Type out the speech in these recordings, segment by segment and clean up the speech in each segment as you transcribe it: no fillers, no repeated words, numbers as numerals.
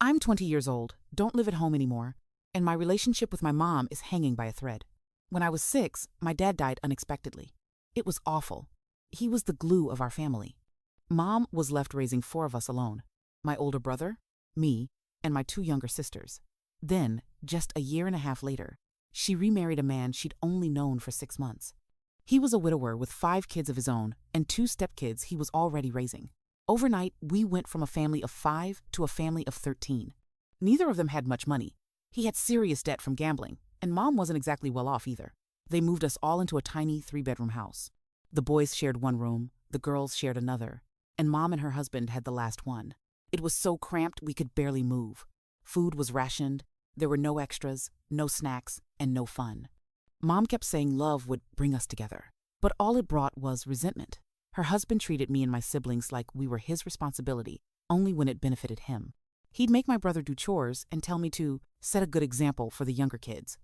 I'm 20 years old, don't live at home anymore, and my relationship with my mom is hanging by a thread. When I was 6, my dad died unexpectedly. It was awful. He was the glue of our family. Mom was left raising 4 of us alone: my older brother, me, and my 2 younger sisters. Then, just a year and a half later, she remarried a man she'd only known for 6 months. He was a widower with 5 kids of his own and 2 stepkids he was already raising. Overnight, we went from a family of 5 to a family of 13. Neither of them had much money. He had serious debt from gambling, and Mom wasn't exactly well off either. They moved us all into a tiny 3-bedroom house. The boys shared one room, the girls shared another, and Mom and her husband had the last one. It was so cramped we could barely move. Food was rationed, there were no extras, no snacks, and no fun. Mom kept saying love would bring us together, but all it brought was resentment. Her husband treated me and my siblings like we were his responsibility, only when it benefited him. He'd make my brother do chores and tell me to set a good example for the younger kids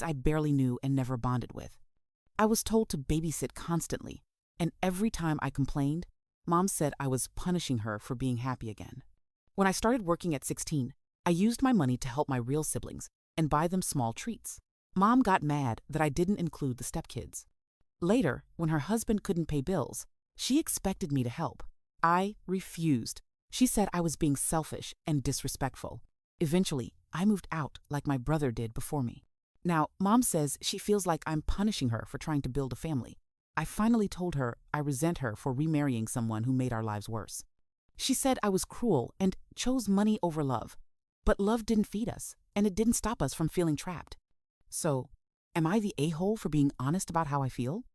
I barely knew and never bonded with. I was told to babysit constantly, and every time I complained, Mom said I was punishing her for being happy again. When I started working at 16, I used my money to help my real siblings and buy them small treats. Mom got mad that I didn't include the stepkids. Later, when her husband couldn't pay bills, she expected me to help. I refused. She said I was being selfish and disrespectful. Eventually, I moved out like my brother did before me. Now, Mom says she feels like I'm punishing her for trying to build a family. I finally told her I resent her for remarrying someone who made our lives worse. She said I was cruel and chose money over love. But love didn't feed us, and it didn't stop us from feeling trapped. So, am I the a-hole for being honest about how I feel?